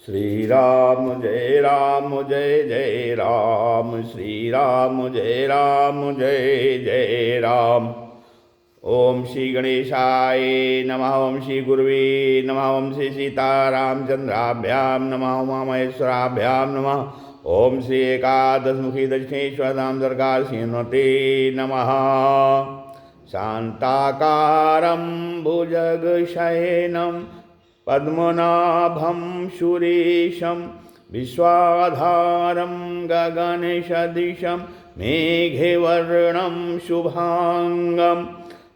श्री राम जय जय राम, श्री राम जय जय राम। ओम श्री गणेशाय नमः, ओम श्री गुरुवे नमः, ओम श्री सीतारामचंद्राभ्याम नमः, उमा महेश्वराभ्याम नमः, ओम श्री एकादशमुखी दक्षिणेश्वर धाम दरगाह श्रीमते नमः। शांताकारं भुजगशयनं पद्मनाभं सुरेशं विश्वाधारं गगनसदृशं मेघवर्णं शुभांगं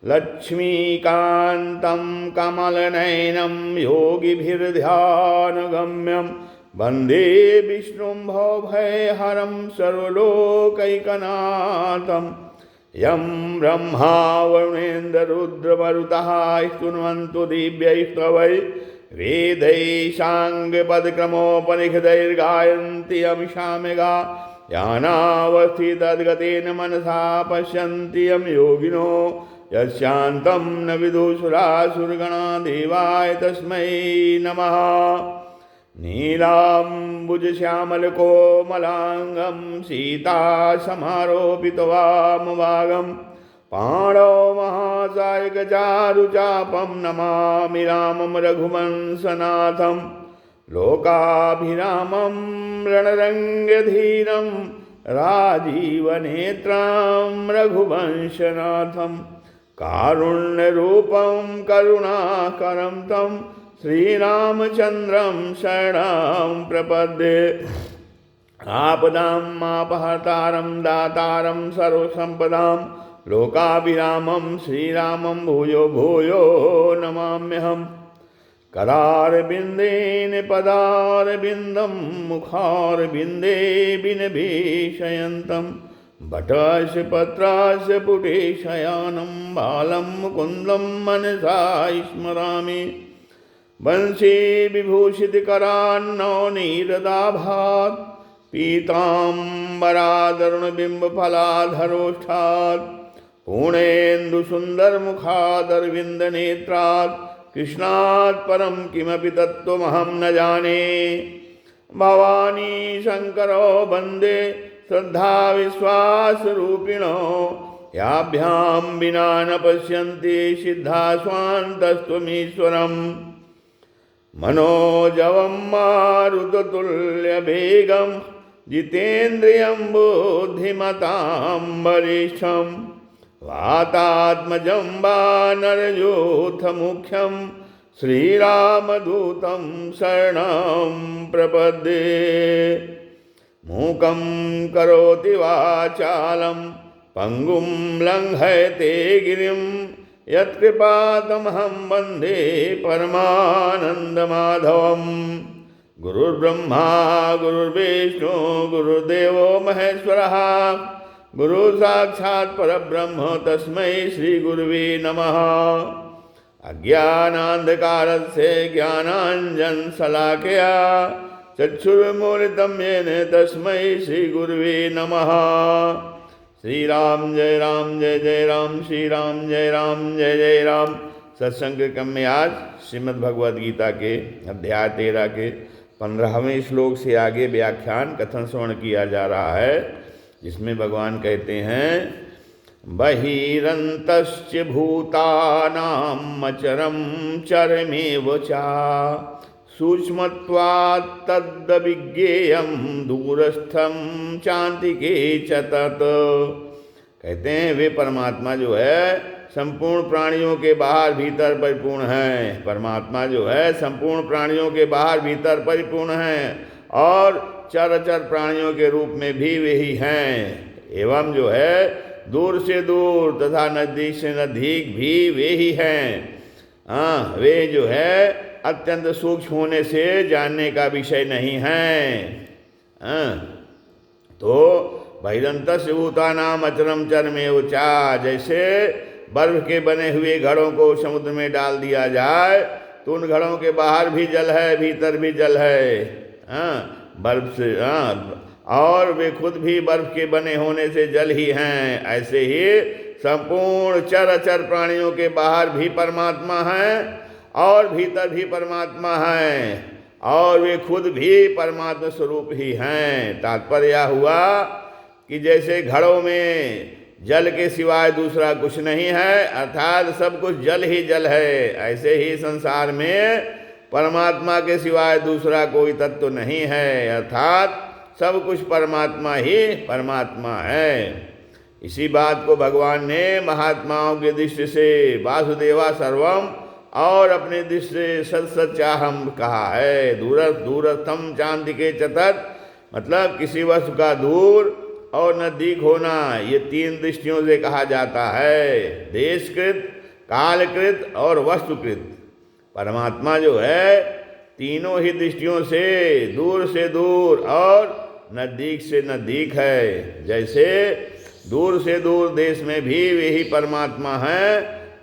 लक्ष्मीकान्तं कमलनयनं योगिभिर्ध्यानगम्यं वन्दे विष्णुं भवभयहरं सर्वलोकैकनाथं। यं ब्रह्मा वरुणेन्द्ररुद्रमरुतः स्तुवन्तु दिव्यैस्तवैः वेदैः साङ्गपदक्रमोपनिषदैर्गायन्ति यं सामगा यानावस्थितद्गतेन मनसा पश्यन्ति यं योगिनो यस्यान्तं न विदुषुरासुरगणा देवाय तस्मै नमः। नीलाम्बुजश्यामलकोमलाङ्गं सीतासमारोपितवामभागं पाणौ महासायकचारुचापं नमामि रामं रघुवंशनाथं। लोकाभिरामं रणरङ्गधीरं राजीवनेत्रं रघुवंशनाथं। कारुण्यरूपं करुणाकरं तं श्रीरामचन्द्रं शरणं प्रपद्ये। आपदामपहर्तारं दातारं सर्वसम्पदां लोकाभिरामं श्रीरामं भूयो भूयो नमाम्यहम्। करारविन्देन पदारविन्दं मुखारविन्दे विनभीषयन्तं भटस्य पत्रस्य पुटे शयानं बालं मुकुन्दं मनसा स्मरामि। वंशी विभूषितकरान्नवनीरदाभात् पीताम्बरादरुणबिम्बफलाधरोष्ठात् पूर्णेन्दुसुन्दरमुखादरविन्दनेत्रात् कृष्णात् परं किमपि तत्त्वमहं न जाने। भवानी शङ्करो वन्दे श्रद्धाविश्वासरूपिणो याभ्यां विना न पश्यन्ति सिद्धास्वान्तस्त्वमीश्वरम्। मनोजवं मारुततुल्यवेगं जितेन्द्रियं बुद्धिमतां वरिष्ठं वातात्मजं वानरयूथमुख्यं श्रीरामदूतं शरणं प्रपद्ये। मूकं करोति वाचालं पङ्गुं लङ्घयते गिरिं यत्कृपातमहं वन्दे परमानन्दमाधवम्। गुरुर्ब्रह्मा गुरुर्विष्णु गुरुर्देवो महेश्वरः गुरुसाक्षात् परब्रह्म तस्मै श्रीगुरुवे नमः। अज्ञानान्धकारस्य ज्ञानाञ्जनशलाकया चक्षुरुन्मीलितं येन तस्मै श्रीगुरुवे नमः। श्री राम जय राम, श्री राम जय जय राम। सत्संग क्रम में आज श्रीमद् भगवद गीता के अध्याय 13 के 15वें श्लोक से आगे व्याख्यान कथन श्रवण किया जा रहा है, जिसमें भगवान कहते हैं बहिरन्तश्च भूतानां अचरं चरमेव चा सूक्ष्मत्वात् तद्विज्ञेयं दूरस्थं चान्तिके च तत्। कहते हैं वे परमात्मा जो है संपूर्ण प्राणियों के बाहर भीतर परिपूर्ण है। परमात्मा जो है संपूर्ण प्राणियों के बाहर भीतर परिपूर्ण है और चराचर प्राणियों के रूप में भी वे ही हैं। एवं जो है दूर से दूर तथा नजदीक से नजदीक भी वे ही हैं। वे जो है अत्यंत सूक्ष्म होने से जानने का विषय नहीं है। तो बहिरन्तस्य भूतानां अचरं चरमेव चा, जैसे बर्फ के बने हुए घड़ों को समुद्र में डाल दिया जाए तो उन घड़ों के बाहर भी जल है, भीतर भी जल है। बर्फ से और वे खुद भी बर्फ के बने होने से जल ही हैं। ऐसे ही संपूर्ण चराचर प्राणियों के बाहर भी परमात्मा है और भीतर भी परमात्मा है। और वे खुद भी परमात्मा स्वरूप ही हैं। तात्पर्य यह हुआ कि जैसे घड़ों में जल के सिवाय दूसरा कुछ नहीं है, अर्थात सब कुछ जल ही जल है, ऐसे ही संसार में परमात्मा के सिवाय दूसरा कोई तत्व नहीं है, अर्थात सब कुछ परमात्मा ही परमात्मा है। इसी बात को भगवान ने महात्माओं के दृष्टि से वासुदेवा सर्वम और अपने दृष्टि से सत सच्चाहम कहा है। दूरस्थम चांदिके चतत, मतलब किसी वस्तु का दूर और नजदीक होना, ये तीन दृष्टियों से कहा जाता है, देशकृत, कालकृत और वस्तुकृत। परमात्मा जो है तीनों ही दृष्टियों से दूर और नजदीक से नजदीक है। जैसे दूर से दूर देश में भी वे ही परमात्मा हैं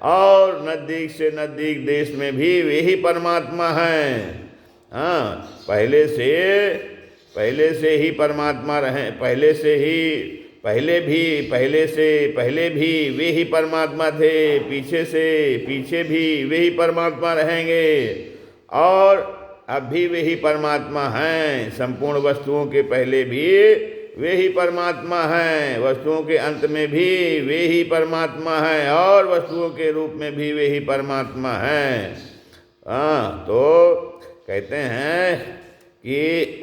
और नजदीक से नजदीक देश में भी वे ही परमात्मा हैं। हाँ, पहले से ही परमात्मा रहे, पहले भी वे ही परमात्मा थे, पीछे भी वे ही परमात्मा रहेंगे और अब भी वे ही परमात्मा हैं। संपूर्ण वस्तुओं के पहले भी वे ही परमात्मा हैं, वस्तुओं के अंत में भी वे ही परमात्मा हैं और वस्तुओं के रूप में भी वे ही परमात्मा हैं। तो कहते हैं कि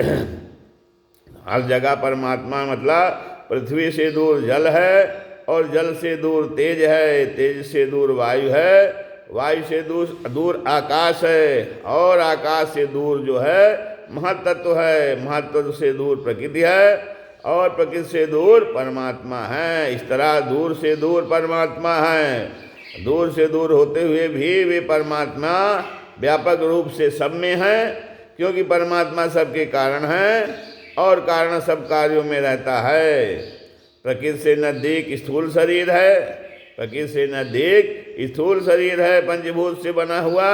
हर जगह परमात्मा, मतलब पृथ्वी से दूर जल है और जल से दूर तेज है, तेज से दूर वायु है, वायु से दूर आकाश है और आकाश से दूर जो है महत्तत्व है, महत्तत्व से दूर प्रकृति है और प्रकृति से दूर परमात्मा है। इस तरह दूर से दूर परमात्मा है, दूर से दूर होते हुए भी वे परमात्मा व्यापक रूप से सब में है, क्योंकि परमात्मा सबके कारण है और कारण सब कार्यों में रहता है। प्रकृति से नजदीक स्थूल शरीर है, प्रकृति से नजदीक स्थूल शरीर है पंचभूत से बना हुआ,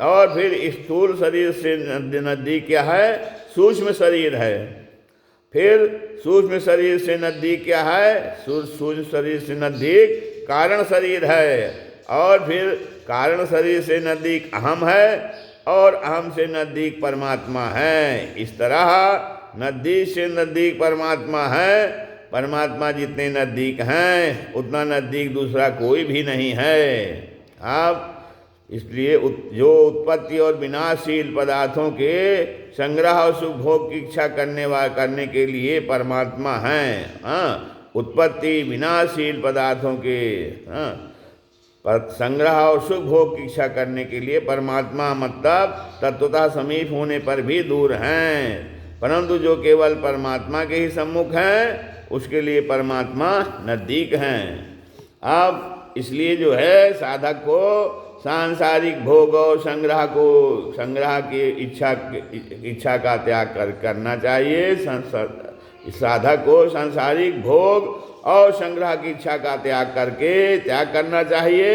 और फिर स्थूल शरीर से नजदीक क्या है, सूक्ष्म शरीर है। फिर सूक्ष्म शरीर से नजदीक क्या है, सूक्ष्म शरीर से नजदीक कारण शरीर है, और फिर कारण शरीर से नजदीक अहम है और अहम से नजदीक परमात्मा है। इस तरह नजदीक से नजदीक परमात्मा है। परमात्मा जितने नजदीक हैं उतना नजदीक दूसरा कोई भी नहीं है। अब इसलिए जो उत्पत्ति और विनाशशील पदार्थों के संग्रह और सुख भोग की इच्छा करने के लिए परमात्मा हैं। उत्पत्ति विनाशशील पदार्थों के संग्रह और सुख भोग की इच्छा करने के लिए परमात्मा, मतलब तत्वतः समीप होने पर भी दूर हैं, परंतु जो केवल परमात्मा के ही सम्मुख हैं उसके लिए परमात्मा नजदीक हैं। अब इसलिए जो है साधक को सांसारिक भोग और संग्रह की इच्छा का त्याग करना चाहिए। साधक को सांसारिक भोग और संग्रह की इच्छा का त्याग करना चाहिए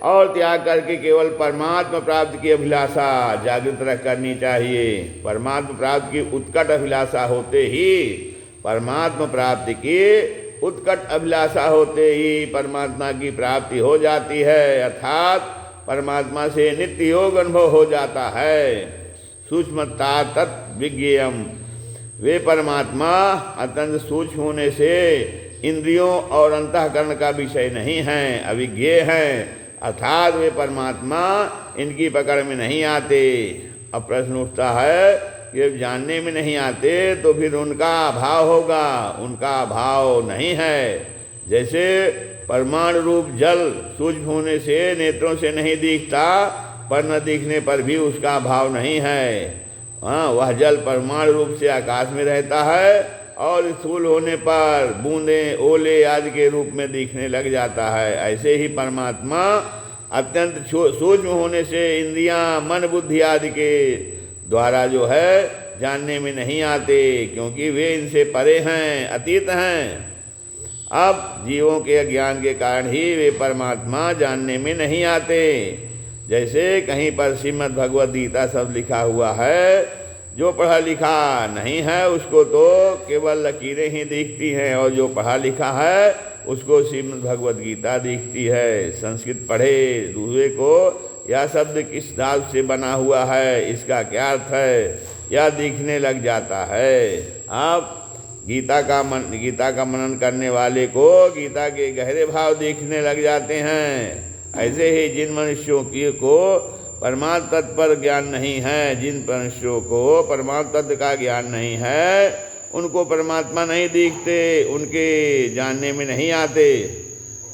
और त्याग करके केवल परमात्मा प्राप्ति की अभिलाषा जागृत रख करनी चाहिए। परमात्मा प्राप्ति की उत्कट अभिलाषा होते ही परमात्मा की प्राप्ति हो जाती है, अर्थात परमात्मा से नित्य योग अनुभव हो जाता है। सूक्ष्मता तत् विज्ञेयम, वे परमात्मा अत्यंत सूक्ष्म होने से इंद्रियों और अंतःकरण का विषय नहीं हैं, अविज्ञेय हैं, अर्थात वे परमात्मा इनकी पकड़ में नहीं आते। अब प्रश्न उठता है कि जानने में नहीं आते तो फिर उनका अभाव होगा, उनका अभाव नहीं है। जैसे परमाणु रूप जल सूक्ष्म होने से नेत्रों से नहीं दिखता, पर न दिखने पर भी उसका अभाव नहीं है। वह जल परमाणु रूप से आकाश में रहता है और स्थूल होने पर बूंदें, ओले आदि के रूप में दिखने लग जाता है। ऐसे ही परमात्मा अत्यंत सूक्ष्म होने से इंद्रियां, मन, बुद्धि आदि के द्वारा जो है जानने में नहीं आते, क्योंकि वे इनसे परे हैं, अतीत हैं। अब जीवों के अज्ञान के कारण ही वे परमात्मा जानने में नहीं आते। जैसे कहीं पर श्रीमद् भगवद गीता सब लिखा हुआ है, जो पढ़ा लिखा नहीं है उसको तो केवल लकीरें ही दिखती हैं, और जो पढ़ा लिखा है उसको श्रीमद् भगवद गीता दिखती है। संस्कृत पढ़े हुए को यह शब्द किस धातु से बना हुआ है, इसका क्या अर्थ है, यह दिखने लग जाता है। अब गीता का मनन करने वाले को गीता के गहरे भाव दिखने लग जाते हैं। ऐसे ही जिन मनुष्यों को परमात्म तत्व पर ज्ञान नहीं है, जिन मनुष्यों को परमात्म तत्व का ज्ञान नहीं है, उनको परमात्मा नहीं दिखते, उनके जानने में नहीं आते।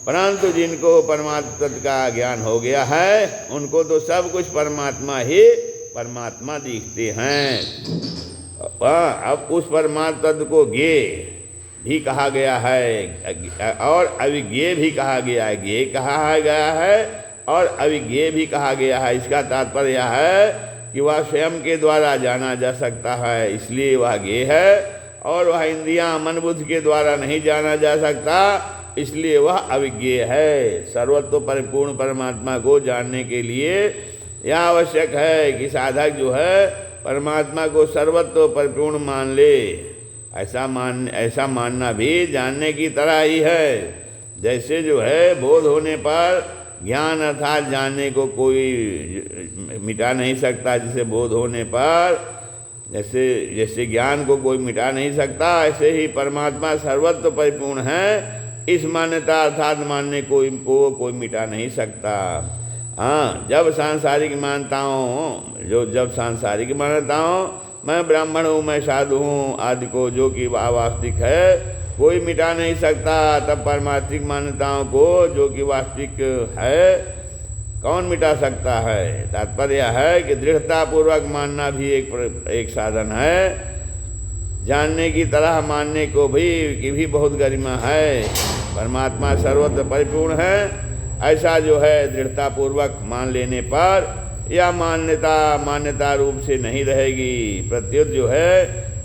परंतु जिनको परमात्म तत्व का ज्ञान हो गया है, उनको तो सब कुछ परमात्मा ही परमात्मा दिखते हैं। अब उस परमात्म तत्व को ज्ञेय भी कहा गया है और अविज्ञेय भी कहा गया है। ज्ञेय कहा गया है और अविज्ञेय भी कहा गया है। इसका तात्पर्य यह है कि वह स्वयं के द्वारा जाना जा सकता है, इसलिए वह ज्ञेय है, और वह इंद्रियां मन बुद्धि के द्वारा नहीं जाना जा सकता, इसलिए वह अविज्ञेय है। सर्वत्व परिपूर्ण परमात्मा को जानने के लिए यह आवश्यक है कि साधक जो है परमात्मा को सर्वत्व परिपूर्ण मान ले। ऐसा मानना भी जानने की तरह ही है। जैसे जो है बोध होने पर ज्ञान अर्थात जानने को कोई मिटा नहीं सकता, जिसे बोध होने पर जैसे ज्ञान को कोई मिटा नहीं सकता, ऐसे ही परमात्मा सर्वत्व परिपूर्ण है, इस मान्यता अर्थात मानने को कोई मिटा नहीं सकता। हाँ, जब सांसारिक मान्यताओं मैं ब्राह्मण हूँ, मैं साधु हूँ आदि को जो कि वास्तविक है कोई मिटा नहीं सकता, तब परमात्मिक मान्यताओं को जो कि वास्तविक है कौन मिटा सकता है। तात्पर्य है कि दृढ़तापूर्वक मानना भी एक साधन है। जानने की तरह मानने को की भी बहुत गरिमा है। परमात्मा सर्वत्र परिपूर्ण है, ऐसा जो है दृढ़तापूर्वक मान लेने पर यह मान्यता रूप से नहीं रहेगी। प्रत्युत जो है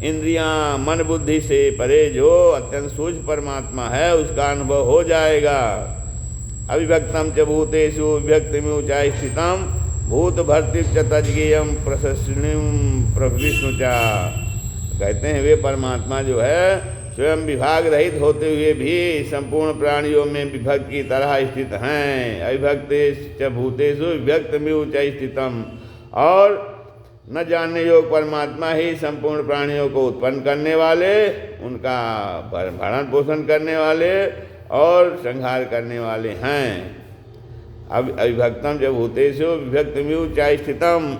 इंद्रियां मन बुद्धि से परे जो अत्यंत सूक्ष्म परमात्मा है उसका अनुभव हो जाएगा। अविभक्तम च भूतेषु विभक्तिमुचा स्थितम भूत भर्ति च तज्ज्ञेयम प्रशस्निम प्रविष्णु चा। कहते हैं वे परमात्मा जो है स्वयं विभाग रहित होते हुए भी संपूर्ण प्राणियों में विभक्त की तरह स्थित हैं। अविभक्तेषु भूतेषु विभक्तिमुचा स्थितम, और न जानने योग परमात्मा ही संपूर्ण प्राणियों को उत्पन्न करने वाले, उनका भरण पोषण करने वाले और संहार करने वाले हैं। अब अविभक्तम च भूतेषु विभक्तिमुचा स्थितम,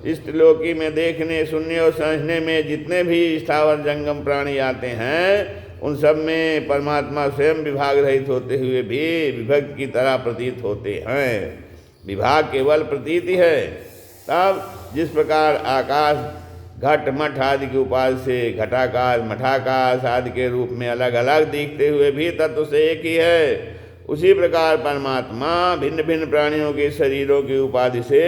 इस त्रिलोकी में देखने सुनने और समझने में जितने भी स्थावर जंगम प्राणी आते हैं, उन सब में परमात्मा स्वयं विभाग रहित होते हुए भी विभक्त की तरह प्रतीत होते हैं। विभाग केवल प्रतीति है। तब जिस प्रकार आकाश घट मठ आदि के उपाधि से घटाकाश मठाकाश आदि के रूप में अलग अलग दिखते हुए भी तत्व से एक ही है, उसी प्रकार परमात्मा भिन्न भिन्न प्राणियों के शरीरों की उपाधि से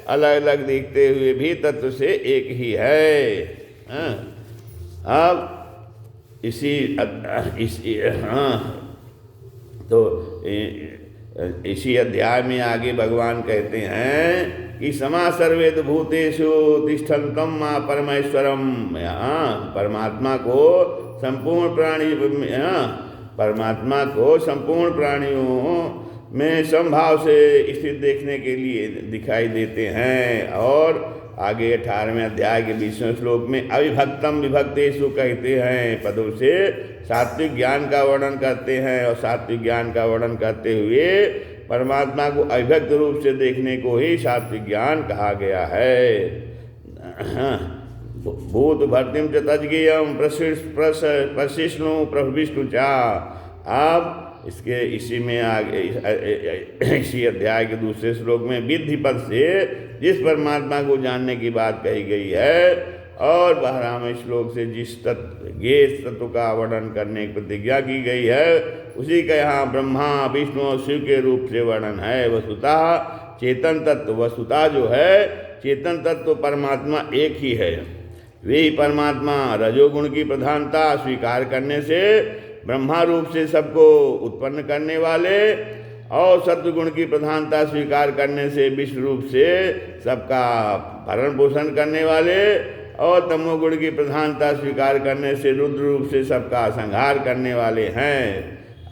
अलग अलग दिखते हुए भी तत्व से एक ही है। अब इसी अध्याय में आगे भगवान कहते हैं कि समा सर्वेद भूतेषु तिष्ठन्तम मां परमेश्वरम। परमात्मा को संपूर्ण प्राणियों में समभाव से स्थित देखने के लिए दिखाई देते हैं। और आगे 18वें अध्याय के 20वें श्लोक में अविभक्तम विभक्तेषु कहते हैं पदों से सात्विक ज्ञान का वर्णन करते हैं, और सात्विक ज्ञान का वर्णन करते हुए परमात्मा को अविभक्त रूप से देखने को ही सात्विक ज्ञान कहा गया है। भूत भर्तिम च तज्ज्ञेयम प्रशिष्णु प्रविष्णु चा। अब इसी में आगे इसी अध्याय के दूसरे श्लोक में विधि पद से जिस परमात्मा को जानने की बात कही गई है, और 12वें श्लोक से जिस तत्व का वर्णन करने की प्रतिज्ञा की गई है, उसी का यहाँ ब्रह्मा विष्णु और शिव के रूप से वर्णन है। वस्तुतः चेतन तत्व जो है चेतन तत्व परमात्मा एक ही है। वे ही परमात्मा रजोगुण की प्रधानता स्वीकार करने से ब्रह्मा रूप से सबको उत्पन्न करने वाले, और सत्वगुण की प्रधानता स्वीकार करने से विष्णु रूप से सबका भरण पोषण करने वाले, और तमोगुण की प्रधानता स्वीकार करने से रुद्र रूप से सबका संहार करने वाले हैं।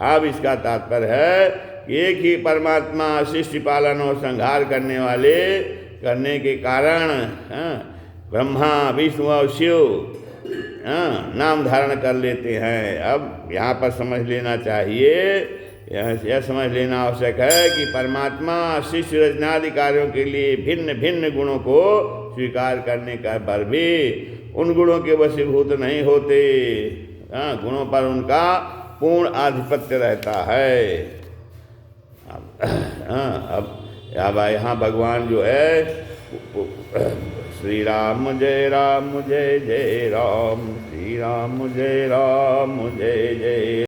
अब इसका तात्पर्य है कि एक ही परमात्मा सृष्टि पालन और संहार करने के कारण ब्रह्मा विष्णु और शिव नाम धारण कर लेते हैं। अब यहाँ पर समझ लेना चाहिए, यह समझ लेना आवश्यक है कि परमात्मा सृष्टि रचनादि कार्यों के लिए भिन्न भिन्न गुणों को स्वीकार करने का पर भी उन गुणों के वशीभूत नहीं होते। गुणों पर उनका पूर्ण आधिपत्य रहता है। अब यहाँ भगवान जो है श्री राम जय जय राम, श्री राम जय जय